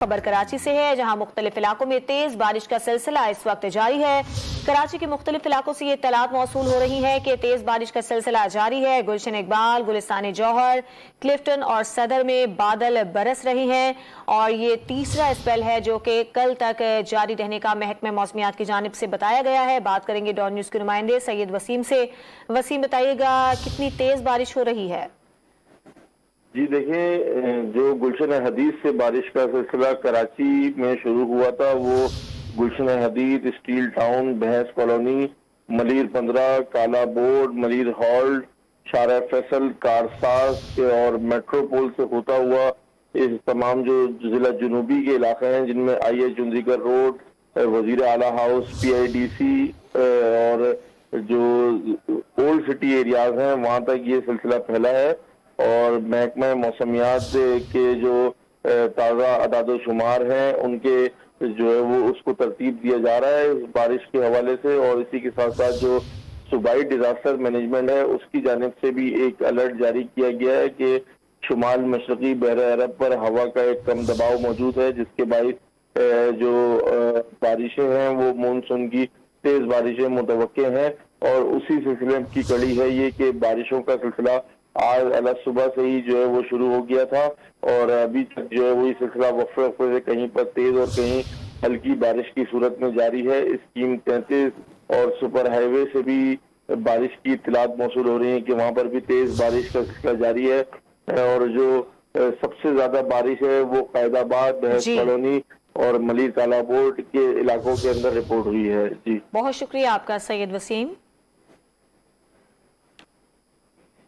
خبر کراچی سے ہے، جہاں مختلف علاقوں میں تیز بارش کا سلسلہ اس وقت جاری ہے۔ کراچی کے مختلف علاقوں سے یہ اطلاعات موصول ہو رہی ہیں کہ تیز بارش کا سلسلہ جاری ہے۔ گلشن اقبال، گلستان جوہر، کلفٹن اور صدر میں بادل برس رہے ہیں اور یہ تیسرا اسپیل ہے جو کہ کل تک جاری رہنے کا محکمہ موسمیات کی جانب سے بتایا گیا ہے۔ بات کریں گے ڈان نیوز کے نمائندے سید وسیم سے۔ وسیم، بتائیے گا کتنی تیز بارش ہو رہی ہے؟ جی دیکھیں، جو گلشن حدیث سے بارش کا سلسلہ کراچی میں شروع ہوا تھا وہ گلشن حدیث، اسٹیل ٹاؤن، بحث کالونی، ملیر 15، کالا بورڈ، ملیر ہالٹ، شارع فیصل، کارساز اور میٹرو پول سے ہوتا ہوا اس تمام جو ضلع جنوبی کے علاقے ہیں جن میں آئی ایچ چندریگر روڈ، وزیر اعلیٰ house, P I D C اور جو اولڈ سٹی ایریاز ہیں وہاں تک یہ سلسلہ پھیلا ہے۔ اور محکمہ موسمیات کے جو تازہ اعداد و شمار ہیں ان کے جو ہے وہ اس کو ترتیب دیا جا رہا ہے اس بارش کے حوالے سے، اور اسی کے ساتھ ساتھ جو صوبائی ڈیزاسٹر مینجمنٹ ہے اس کی جانب سے بھی ایک الرٹ جاری کیا گیا ہے کہ شمال مشرقی بحر عرب پر ہوا کا ایک کم دباؤ موجود ہے، جس کے باعث جو بارشیں ہیں وہ مونسون کی تیز بارشیں متوقع ہیں۔ اور اسی سلسلے کی کڑی ہے یہ کہ بارشوں کا سلسلہ آج صبح سے ہی جو ہے وہ شروع ہو گیا تھا اور ابھی تک جو ہے وہی سلسلہ وقفے وقفے سے کہیں پر تیز اور کہیں ہلکی بارش کی صورت میں جاری ہے۔ اسکیم 33 اور سپر ہائی وے سے بھی بارش کی اطلاعات موصول ہو رہی ہیں کہ وہاں پر بھی تیز بارش کا سلسلہ جاری ہے، اور جو سب سے زیادہ بارش ہے وہ قائد آباد، بحث کالونی اور ملیر کالا بورڈ کے علاقوں کے اندر رپورٹ ہوئی ہے۔ جی بہت شکریہ آپ کا سید وسیم۔